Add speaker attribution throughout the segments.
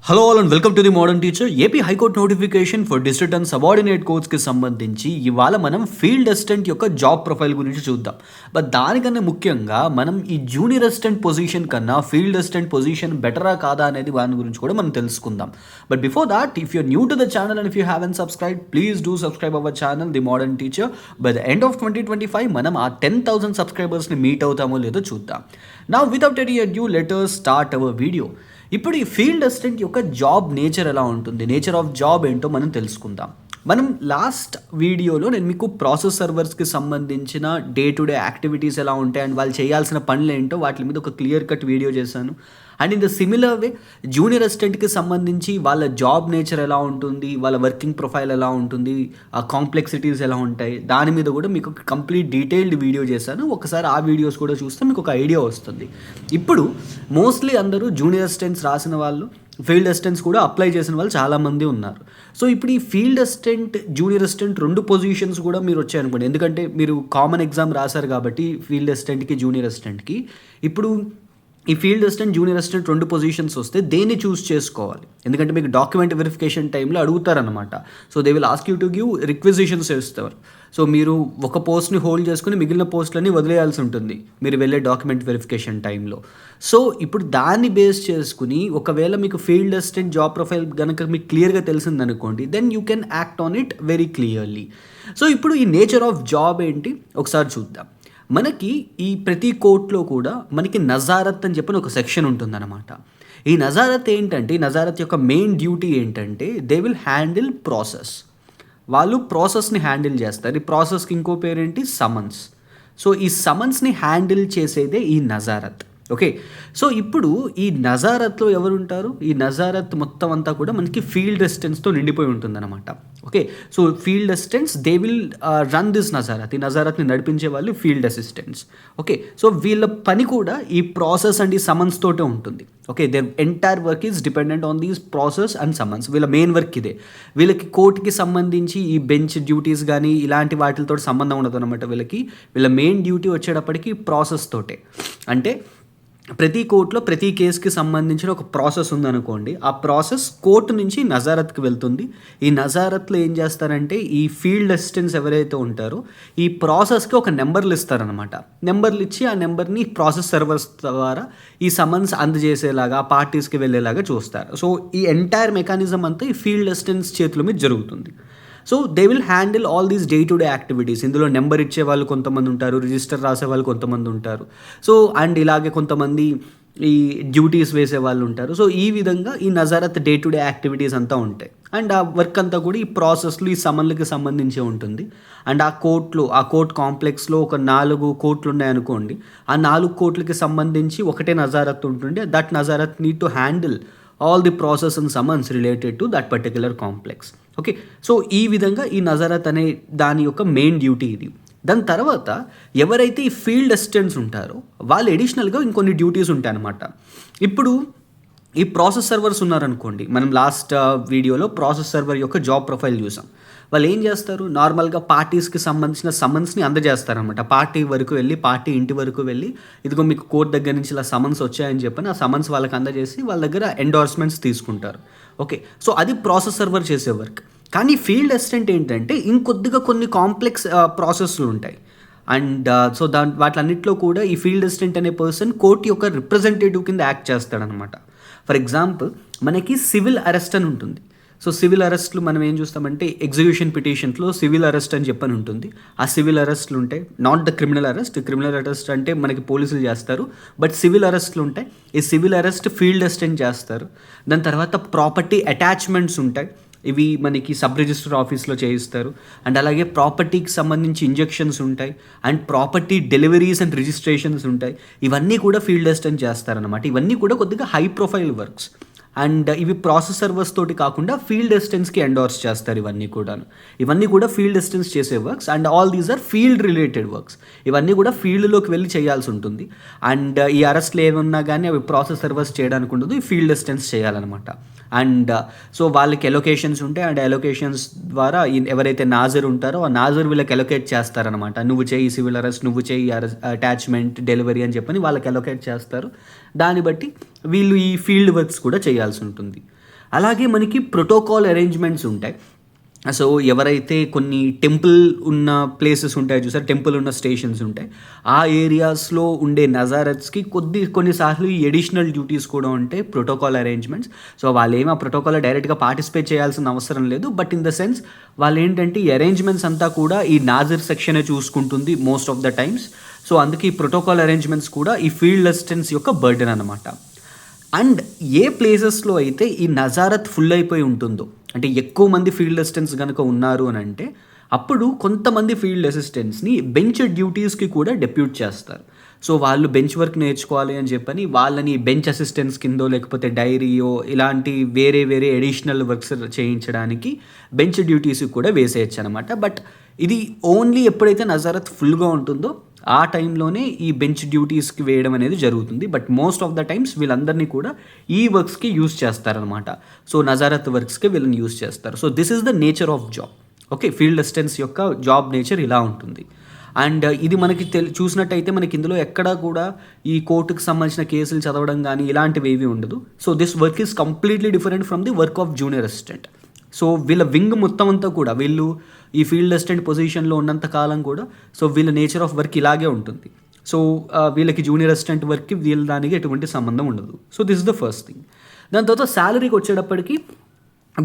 Speaker 1: Hello all and welcome to the modern teacher. AP high court notification for district and subordinate కోర్స్కి సంబంధించి ఇవాళ మనం field assistant యొక్క job profile గురించి చూద్దాం. బట్ దానికన్నా ముఖ్యంగా మనం ఈ జూనియర్ అసిస్టెంట్ పొజిషన్ కన్నా ఫీల్డ్ అసిస్టెంట్ పొజిషన్ బెటరా కాదా అనేది దాని గురించి కూడా మనం తెలుసుకుందాం. But before that, if you're new to the channel and if you haven't subscribe, please do subscribe our channel the modern teacher. By the end of 2025 మనం ఆ 10,000 సబ్స్క్రైబర్స్ని మీట్ అవుతామో లేదో చూద్దాం. Now without any adieu let us start our video. ఇప్పుడు ఈ field assistant యొక్క job nature ఎలా ఉంటుంది, నేచర్ ఆఫ్ జాబ్ ఏంటో మనం తెలుసుకుందాం. మనం లాస్ట్ వీడియోలో నేను మీకు ప్రాసెస్ సర్వర్స్కి సంబంధించిన డే టు డే యాక్టివిటీస్ ఎలా ఉంటాయి అండ్ వాళ్ళు చేయాల్సిన పనులు ఏంటో వాటి మీద ఒక క్లియర్ కట్ వీడియో చేశాను. And in the similar way junior అసిస్టెంట్కి సంబంధించి వాళ్ళ జాబ్ నేచర్ ఎలా ఉంటుంది, వాళ్ళ వర్కింగ్ ప్రొఫైల్ ఎలా ఉంటుంది, ఆ కాంప్లెక్సిటీస్ ఎలా ఉంటాయి, దాని మీద కూడా మీకు ఒక కంప్లీట్ డీటెయిల్డ్ వీడియో చేశాను. ఒకసారి ఆ వీడియోస్ కూడా చూస్తే మీకు ఒక ఐడియా వస్తుంది. ఇప్పుడు మోస్ట్లీ అందరూ జూనియర్ అసిస్టెంట్స్ రాసిన వాళ్ళు, ఫీల్డ్ అసిస్టెంట్స్ కూడా అప్లై చేసిన వాళ్ళు చాలామంది ఉన్నారు. సో ఇప్పుడు ఈ ఫీల్డ్ అసిస్టెంట్, జూనియర్ అసిస్టెంట్ రెండు పొజిషన్స్ కూడా మీరు వచ్చాయనుకోండి, ఎందుకంటే మీరు కామన్ ఎగ్జామ్ రాశారు కాబట్టి ఫీల్డ్ అసిస్టెంట్కి జూనియర్ అసిస్టెంట్కి. ఇప్పుడు ఈ ఫీల్డ్ అసిస్టెంట్, జూనియర్ అసిస్టెంట్ రెండు పొజిషన్స్ వస్తే దేన్ని చూస్ చేసుకోవాలి, ఎందుకంటే మీకు డాక్యుమెంట్ వెరిఫికేషన్ టైంలో అడుగుతారనమాట. So they will ask you to give requisitions ఇస్తారు. సో మీరు ఒక పోస్ట్ని హోల్డ్ చేసుకుని మిగిలిన పోస్టులని వదిలేయాల్సి ఉంటుంది మీరు వెళ్ళే డాక్యుమెంట్ వెరిఫికేషన్ టైంలో. సో ఇప్పుడు దాన్ని బేస్ చేసుకుని ఒకవేళ మీకు ఫీల్డ్ అసిస్టెంట్ జాబ్ ప్రొఫైల్ కనుక మీకు క్లియర్గా తెలిసిందనుకోండి, then you can act on it very clearly. So ఇప్పుడు ఈ నేచర్ ఆఫ్ జాబ్ ఏంటి ఒకసారి చూద్దాం. మనకి ఈ ప్రతి కోర్టులో కూడా మనకి నజారత్ అని చెప్పిన ఒక సెక్షన్ ఉంటుందన్నమాట. ఈ నజారత్ ఏంటంటే, ఈ నజారత్ యొక్క మెయిన్ డ్యూటీ ఏంటంటే దే విల్ హ్యాండిల్ ప్రాసెస్. వాళ్ళు ప్రాసెస్ని హ్యాండిల్ చేస్తారు. ఈ ప్రాసెస్కి ఇంకో పేరేంటి, సమన్స్. సో ఈ సమన్స్ని హ్యాండిల్ చేసేదే ఈ నజారత్. ఓకే, సో ఇప్పుడు ఈ నజారత్లో ఎవరు ఉంటారు, ఈ నజారత్ మొత్తం అంతా కూడా మనకి ఫీల్డ్ అసిస్టెంట్స్తో నిండిపోయి ఉంటుందన్నమాట. Okay, so field assistants they will run this నజారత్. ఈ నజారత్ని నడిపించే వాళ్ళు ఫీల్డ్ అసిస్టెంట్స్. ఓకే, సో వీళ్ళ పని కూడా ఈ ప్రాసెస్ అండ్ ఈ సమన్స్ తోటే ఉంటుంది. Okay, their entire work is dependent on these process and summons. వీళ్ళ మెయిన్ వర్క్ ఇదే. వీళ్ళకి కోర్టుకి సంబంధించి ఈ బెంచ్ డ్యూటీస్ కానీ ఇలాంటి వాటితో సంబంధం ఉండదు అనమాట. వీళ్ళ మెయిన్ డ్యూటీ వచ్చేటప్పటికి ప్రాసెస్ తోటే. అంటే ప్రతి కోర్టులో ప్రతి కేసుకి సంబంధించిన ఒక ప్రాసెస్ ఉందనుకోండి, ఆ ప్రాసెస్ కోర్టు నుంచి నజారత్కి వెళ్తుంది. ఈ నజారత్లో ఏం చేస్తారంటే ఈ ఫీల్డ్ అసిస్టెంట్స్ ఎవరైతే ఉంటారో ఈ ప్రాసెస్కి ఒక నెంబర్లు ఇస్తారనమాట. నెంబర్లు ఇచ్చి ఆ నెంబర్ని ప్రాసెస్ సర్వర్స్ ద్వారా ఈ సమన్స్ అందజేసేలాగా పార్టీస్కి వెళ్ళేలాగా చూస్తారు. సో ఈ ఎంటైర్ మెకానిజం అంతా ఈ ఫీల్డ్ అసిస్టెంట్స్ చేతుల మీద జరుగుతుంది. So they will handle all these day to day activities. ఇందులో నెంబర్ ఇచ్చే వాళ్ళు కొంతమంది ఉంటారు, రిజిస్టర్ రాసే వాళ్ళు కొంతమంది ఉంటారు. సో అండ్ ఇలాగే కొంతమంది ఈ డ్యూటీస్ వేసే వాళ్ళు ఉంటారు. సో ఈ విధంగా ఈ నజారత్ డే టు డే యాక్టివిటీస్ అంతా ఉంటాయి. అండ్ ఆ వర్క్ అంతా కూడా ఈ ప్రాసెస్లు, ఈ సమన్లకి సంబంధించి ఉంటుంది. అండ్ ఆ కోర్ట్ కాంప్లెక్స్లో ఒక 4 కోర్టులు ఉన్నాయనుకోండి, ఆ 4 కోర్టులకి సంబంధించి ఒకటే నజారత్ ఉంటుంది. దట్ నజారత్ need to handle all the process and summons related to that particular complex. Okay, so ఈ విధంగా ఈ నజారత్ అనే దాని యొక్క మెయిన్ డ్యూటీ ఇది. దాని తర్వాత ఎవరైతే ఈ ఫీల్డ్ అసిస్టెంట్స్ ఉంటారో వాళ్ళు అడిషనల్గా ఇంకొన్ని డ్యూటీస్ ఉంటాయన్నమాట. ఇప్పుడు ఈ ప్రాసెస్ సర్వర్స్ ఉన్నారనుకోండి, మనం లాస్ట్ వీడియోలో ప్రాసెస్ సర్వర్ యొక్క జాబ్ ప్రొఫైల్ చూసాం. వాళ్ళు ఏం చేస్తారు, నార్మల్గా పార్టీస్కి సంబంధించిన సమన్స్ని అందజేస్తారనమాట. పార్టీ ఇంటి వరకు వెళ్ళి ఇదిగో మీకు కోర్టు దగ్గర నుంచి ఇలా సమన్స్ వచ్చాయని చెప్పని ఆ సమన్స్ వాళ్ళకి అందజేసి వాళ్ళ దగ్గర ఎండోర్స్మెంట్స్ తీసుకుంటారు. ఓకే, సో అది ప్రాసెస్ సర్వర్ చేసే వర్క్. కానీ ఫీల్డ్ అసిస్టెంట్ ఏంటంటే ఇంకొద్దిగా కొన్ని కాంప్లెక్స్ ప్రాసెస్లు ఉంటాయి. అండ్ సో వాటిలన్నింటిలో కూడా ఈ ఫీల్డ్ అసిస్టెంట్ అనే పర్సన్ కోర్టు యొక్క రిప్రజెంటేటివ్ కింద యాక్ట్ చేస్తాడనమాట. ఫర్ ఎగ్జాంపుల్ మనకి సివిల్ అరెస్ట్ అని ఉంటుంది. సో సివిల్ అరెస్ట్లు మనం ఏం చూస్తామంటే ఎగ్జిక్యూషన్ పిటిషన్స్లో సివిల్ అరెస్ట్ అని చెప్పని ఉంటుంది. ఆ సివిల్ అరెస్ట్లు ఉంటాయి, not the criminal arrest. Criminal arrest అంటే మనకి పోలీసులు చేస్తారు, బట్ సివిల్ అరెస్ట్లు ఉంటాయి. ఈ సివిల్ అరెస్ట్ ఫీల్డ్ అసిస్టెంట్ చేస్తారు. దాని తర్వాత ప్రాపర్టీ అటాచ్మెంట్స్ ఉంటాయి, ఇవి మనకి సబ్ రిజిస్టర్ ఆఫీస్లో చేయిస్తారు. అండ్ అలాగే ప్రాపర్టీకి సంబంధించి ఇంజెక్షన్స్ ఉంటాయి. And property deliveries and registrations ఉంటాయి. ఇవన్నీ కూడా ఫీల్డ్ అసిస్టెంట్ చేస్తారనమాట. ఇవన్నీ కూడా కొద్దిగా హై ప్రొఫైల్ వర్క్స్. అండ్ ఇవి ప్రాసెస్ సర్వర్స్ తోటి కాకుండా ఫీల్డ్ అసిస్టెంట్స్కి ఎండోర్స్ చేస్తారు. ఇవన్నీ కూడా ఫీల్డ్ అసిస్టెంట్స్ చేసే works. And all these are field related works. ఇవన్నీ కూడా ఫీల్డ్లోకి వెళ్ళి చేయాల్సి ఉంటుంది. అండ్ ఈ అరెస్ట్లు ఏమన్నా కానీ అవి ప్రాసెస్ సర్వర్స్ చేయడానికి ఉండదు, ఈ ఫీల్డ్ అసిస్టెంట్స్ చేయాలన్నమాట. అండ్ సో వాళ్ళకి ఎలొకేషన్స్ ఉంటాయి. అండ్ ఎలొకేషన్స్ ద్వారా ఎవరైతే నాజర్ ఉంటారో ఆ నాజర్ వీళ్ళకి ఎలొకేట్ చేస్తారనమాట. నువ్వు చేయి సివిల్ అరెస్ట్, నువ్వు చేయి అటాచ్మెంట్, డెలివరీ అని చెప్పని వాళ్ళకి ఎలొకేట్ చేస్తారు. దాన్ని బట్టి వీళ్ళు ఈ ఫీల్డ్ వర్క్స్ కూడా చేయాల్సి ఉంటుంది. అలాగే మనకి ప్రోటోకాల్ అరేంజ్మెంట్స్ ఉంటాయి. సో ఎవరైతే కొన్ని టెంపుల్ ఉన్న ప్లేసెస్ ఉంటాయి చూసారు, టెంపుల్ ఉన్న స్టేషన్స్ ఉంటాయి, ఆ ఏరియాస్లో ఉండే నజారత్స్కి కొన్నిసార్లు ఈ ఎడిషనల్ డ్యూటీస్ కూడా ఉంటాయి, ప్రోటోకాల్ అరేంజ్మెంట్స్. సో వాళ్ళు ఏమో ఆ ప్రోటోకాల్లో డైరెక్ట్గా పార్టిసిపేట్ చేయాల్సిన అవసరం లేదు, బట్ ఇన్ ద సెన్స్ వాళ్ళు ఏంటంటే ఈ అరేంజ్మెంట్స్ అంతా కూడా ఈ నాజర్ సెక్షనే చూసుకుంటుంది most of the times. So అందుకే ఈ ప్రోటోకాల్ అరేంజ్మెంట్స్ కూడా ఈ ఫీల్డ్ అసిస్టెంట్స్ యొక్క బర్డెన్ అనమాట. అండ్ ఏ ప్లేసెస్లో అయితే ఈ నజారత్ ఫుల్ అయిపోయి ఉంటుందో, అంటే ఎక్కువ మంది ఫీల్డ్ అసిస్టెంట్స్ కనుక ఉన్నారు అని అంటే అప్పుడు కొంతమంది ఫీల్డ్ అసిస్టెంట్స్ని బెంచ్ డ్యూటీస్కి కూడా డెప్యూట్ చేస్తారు. సో వాళ్ళు బెంచ్ వర్క్ నేర్చుకోవాలి అని చెప్పని వాళ్ళని బెంచ్ అసిస్టెంట్స్ కిందో లేకపోతే డైరీయో ఇలాంటి వేరే వేరే అడిషనల్ వర్క్స్ చేయించడానికి బెంచ్ డ్యూటీస్కి కూడా వేసేయచ్చు అనమాట. బట్ ఇది ఓన్లీ ఎప్పుడైతే నజారత్ ఫుల్గా ఉంటుందో ఆ టైంలోనే ఈ బెంచ్ డ్యూటీస్కి వేయడం అనేది జరుగుతుంది. But most of the times వీళ్ళందరినీ కూడా ఈ వర్క్స్కి యూజ్ చేస్తారనమాట. సో నజారత్ వర్క్స్కి వీళ్ళని యూజ్ చేస్తారు. So this is the nature of job. Okay, field assistants యొక్క జాబ్ నేచర్ ఇలా ఉంటుంది. అండ్ ఇది మనకి చూసినట్టయితే మనకి ఇందులో ఎక్కడా కూడా ఈ కోర్టుకు సంబంధించిన కేసులు చదవడం కానీ ఇలాంటివి ఏవి ఉండదు. So this work is completely different from the work of junior assistant. So వీళ్ళ వింగ్ మొత్తం అంతా కూడా వీళ్ళు ఈ ఫీల్డ్ అసిస్టెంట్ పొజిషన్లో ఉన్నంత కాలం కూడా సో వీళ్ళ నేచర్ ఆఫ్ వర్క్ ఇలాగే ఉంటుంది. సో వీళ్ళకి జూనియర్ అసిస్టెంట్ వర్క్కి వీళ్ళ దానికి ఎటువంటి సంబంధం ఉండదు. So this is the first thing. దాని తర్వాత శాలరీకి వచ్చేటప్పటికి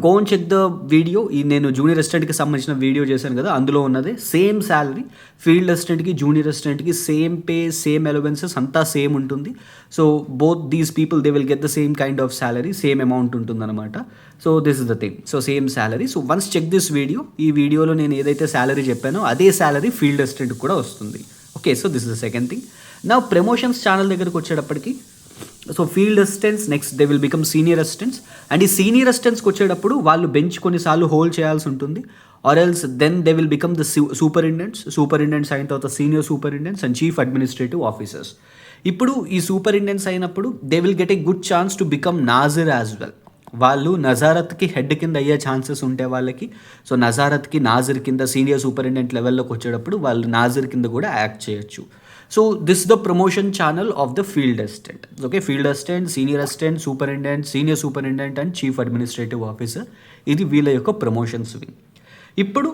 Speaker 1: go and check the video. ఈ నేను జూనియర్ అసిస్టెంట్కి సంబంధించిన వీడియో చేశాను కదా, అందులో ఉన్నదే సేమ్ శాలరీ. ఫీల్డ్ అసిస్టెంట్కి జూనియర్ అసిస్టెంట్కి సేమ్ పే, సేమ్ అలవెన్సెస్ అంతా సేమ్ ఉంటుంది. So both these people they will get the same kind of salary, same amount ఉంటుంది అనమాట. So this is the thing. So same salary. So once check this video, ఈ వీడియోలో నేను ఏదైతే salary చెప్పానో అదే శాలరీ ఫీల్డ్ అసిస్టెంట్కి కూడా వస్తుంది. Okay, so this is the second thing. నా ప్రమోషన్స్ ఛానల్ దగ్గరకు వచ్చేటప్పటికి so field assistants next they will become senior assistants. And ఈ సీనియర్ అసిస్టెంట్స్కి వచ్చేటప్పుడు వాళ్ళు బెంచ్ కొన్నిసార్లు హోల్డ్ చేయాల్సి ఉంటుంది. Or else then they will become the superintendents అయిన తర్వాత senior superintendents and chief administrative officers. ఇప్పుడు ఈ సూపరింటెండెంట్స్ అయినప్పుడు they will get a good chance to become నాజర్ యాజ్ వెల్. వాళ్ళు నజారత్కి హెడ్ కింద అయ్యే ఛాన్సెస్ ఉంటాయి వాళ్ళకి. సో నజారత్కి నాజర్ కింద సీనియర్ సూపరింటెండెంట్ లెవెల్లోకి వచ్చేటప్పుడు వాళ్ళు నాజర్ కింద కూడా యాక్ట్ చేయొచ్చు. So this the promotion channel of the field assistant. Okay, field assistant, senior assistant, superintendent, senior superintendent and chief administrative officer, ఇది వీళ్ళ యొక్క ప్రమోషన్స్ వింగ్. ఇప్పుడు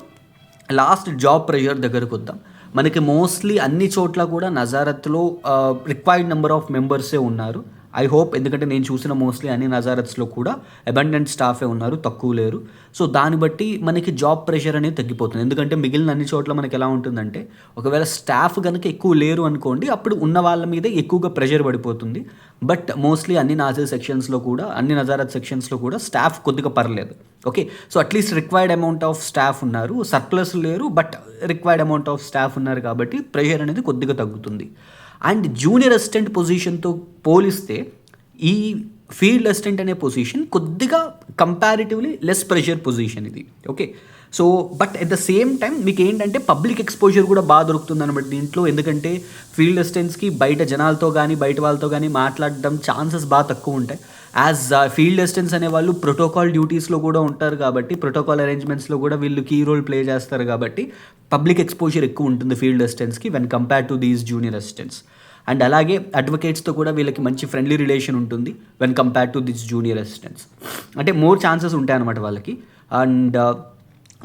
Speaker 1: లాస్ట్ జాబ్ ప్రెషర్ దగ్గరకు వద్దాం. మనకి మోస్ట్లీ అన్ని చోట్ల కూడా నజారత్లో రిక్వైర్డ్ నెంబర్ ఆఫ్ మెంబర్సే ఉన్నారు. ఐ హోప్, ఎందుకంటే నేను చూసిన మోస్ట్లీ అన్ని నజారత్స్లో కూడా అబండెంట్ స్టాఫే ఉన్నారు, తక్కువ లేరు. సో దాన్ని బట్టి మనకి జాబ్ ప్రెషర్ అనేది తగ్గిపోతుంది. ఎందుకంటే మిగిలిన అన్ని చోట్ల మనకి ఎలా ఉంటుందంటే ఒకవేళ స్టాఫ్ కనుక ఎక్కువ లేరు అనుకోండి, అప్పుడు ఉన్న వాళ్ళ మీదే ఎక్కువగా ప్రెషర్ పడిపోతుంది. బట్ మోస్ట్లీ అన్ని నాజర్ సెక్షన్స్లో కూడా, అన్ని నజారత్ సెక్షన్స్లో కూడా స్టాఫ్ కొద్దిగా పర్లేదు. Okay, so at least required amount of staff ఉన్నారు, సర్ప్లస్ లేరు, but required amount of staff ఉన్నారు కాబట్టి ప్రెషర్ అనేది కొద్దిగా తగ్గుతుంది. అండ్ జూనియర్ అసిస్టెంట్ పొజిషన్తో పోలిస్తే ఈ ఫీల్డ్ అసిస్టెంట్ అనే పొజిషన్ కొద్దిగా కంపారిటివ్లీ లెస్ ప్రెషర్ పొజిషన్ ఇది. Okay, so but at the same time మీకు ఏంటంటే పబ్లిక్ ఎక్స్పోజర్ కూడా బాగా దొరుకుతుంది అనమాట దీంట్లో. ఎందుకంటే ఫీల్డ్ అసిస్టెంట్స్కి బయట జనాలతో కానీ బయట వాళ్ళతో కానీ మాట్లాడడం ఛాన్సెస్ బాగా తక్కువ ఉంటాయి. యాజ్ ఫీల్డ్ అసిస్టెంట్స్ అనేవాళ్ళు ప్రోటోకాల్ డ్యూటీస్లో కూడా ఉంటారు కాబట్టి, ప్రోటోకాల్ అరేంజ్మెంట్స్లో కూడా వీళ్ళు కీ రోల్ ప్లే చేస్తారు కాబట్టి పబ్లిక్ ఎక్స్పోజర్ ఎక్కువ ఉంటుంది ఫీల్డ్ అసిస్టెంట్స్కి when compare to these junior assistants. And అలాగే అడ్వకేట్స్తో కూడా వీళ్ళకి మంచి ఫ్రెండ్లీ రిలేషన్ ఉంటుంది when compare to this junior assistants. అంటే మోర్ ఛాన్సెస్ ఉంటాయి అన్నమాట వాళ్ళకి. అండ్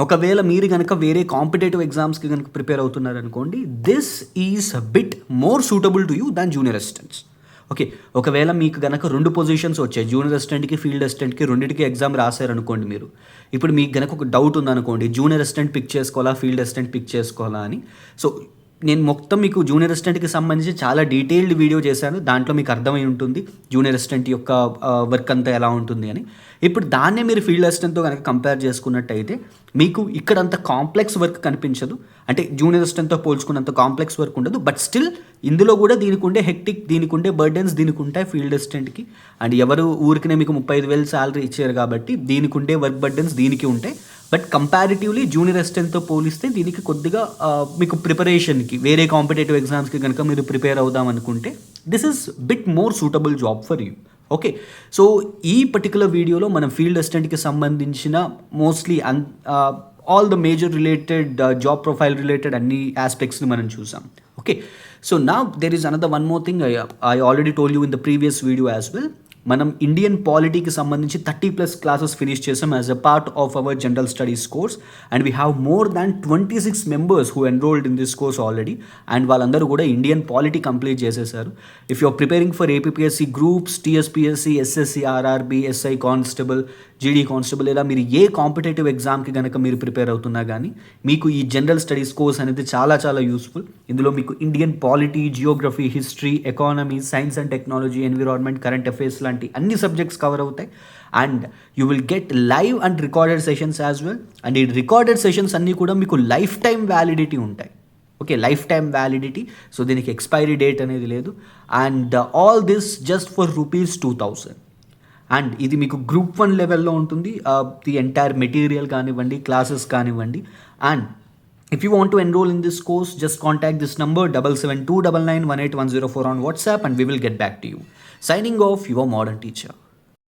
Speaker 1: ఒకవేళ మీరు కనుక వేరే కాంపిటేటివ్ ఎగ్జామ్స్కి కనుక ప్రిపేర్ అవుతున్నారనుకోండి, this is bit more suitable to you than junior assistants. Okay, ఒకవేళ మీకు కనుక 2 పొజిషన్స్ వచ్చాయి, జూనియర్ అసిస్టెంట్కి ఫీల్డ్ అసిస్టెంట్కి రెండింటికి ఎగ్జామ్ రాశారనుకోండి మీరు. ఇప్పుడు మీకు కనుక ఒక డౌట్ ఉందనుకోండి, జూనియర్ అసిస్టెంట్ పిక్ చేసుకోవాలా ఫీల్డ్ అసిస్టెంట్ పిక్ చేసుకోవాలా అని. సో నేను మొత్తం మీకు జూనియర్ అసిస్టెంట్కి సంబంధించి చాలా డీటెయిల్డ్ వీడియో చేశాను, దాంట్లో మీకు అర్థమై ఉంటుంది జూనియర్ అసిస్టెంట్ యొక్క వర్క్ అంతా ఎలా ఉంటుంది అని. ఇప్పుడు దాన్నే మీరు ఫీల్డ్ అసిస్టెంట్తో కనుక కంపేర్ చేసుకున్నట్టయితే మీకు ఇక్కడ అంత కాంప్లెక్స్ వర్క్ కనిపించదు. అంటే జూనియర్ అసిస్టెంట్తో పోల్చుకున్నంత కాంప్లెక్స్ వర్క్ ఉండదు. బట్ స్టిల్ ఇందులో కూడా దీనికి ఉండే హెక్టిక్, దీనికి ఉండే బర్డెన్స్ దీనికి ఉంటాయి ఫీల్డ్ అసిస్టెంట్కి. అండ్ ఎవరు ఊరికనే మీకు 35,000 శాలరీ ఇచ్చారు కాబట్టి దీనికి ఉండే వర్క్ బర్డెన్స్ దీనికి ఉంటాయి. బట్ కంపారిటివ్లీ జూనియర్ అసిస్టెంట్తో పోలిస్తే దీనికి కొద్దిగా మీకు ప్రిపరేషన్కి, వేరే కాంపిటేటివ్ ఎగ్జామ్స్కి కనుక మీరు ప్రిపేర్ అవుదాం అనుకుంటే this is bit more suitable job for you. Okay, so ఈ పర్టికులర్ వీడియోలో మనం ఫీల్డ్ అసిస్టెంట్కి సంబంధించిన mostly all the major related job profile related అన్ని ఆస్పెక్ట్స్ని మనం చూసాం. ఓకే, సో నా there is another one more thing I already told you in the previous video as well. మనం Indian పాలిటీకి సంబంధించి 30+ క్లాసెస్ ఫినిష్ చేసాం as a part of our general studies course. And we have more than 26 members who enrolled in this course already. And వాళ్ళందరూ కూడా Indian polity complete చేసేసారు. If you're preparing for APPSC groups, TSPSC, SSC, RRB, SI constable, GD constable, లేదా మీరు ఏ competitive ఎగ్జామ్కి కనుక మీరు prepare అవుతున్నా కానీ మీకు ఈ జనరల్ స్టడీస్ కోర్స్ అనేది చాలా చాలా యూస్ఫుల్. ఇందులో మీకు Indian polity, Geography, history, economy, science and technology, environment, current affairs లాంటి అన్ని సబ్జెక్ట్స్ కవర్ అవుతాయి. And you will get live and recorded sessions as well. And ఈ రికార్డెడ్ సెషన్స్ అన్నీ కూడా మీకు లైఫ్ టైం వ్యాలిడిటీ ఉంటాయి. Okay, life time validity. So దీనికి expiry date అనేది లేదు. And all this just for ₹2,000. And ఇది మీకు గ్రూప్ 1 లెవెల్లో ఉంటుంది. ది ఎంటైర్ మెటీరియల్ కానివ్వండి, క్లాసెస్ కానివ్వండి. And if you want to enroll in this course, just contact this number 7729918104 on WhatsApp and we will get back to you. Signing off, your modern teacher.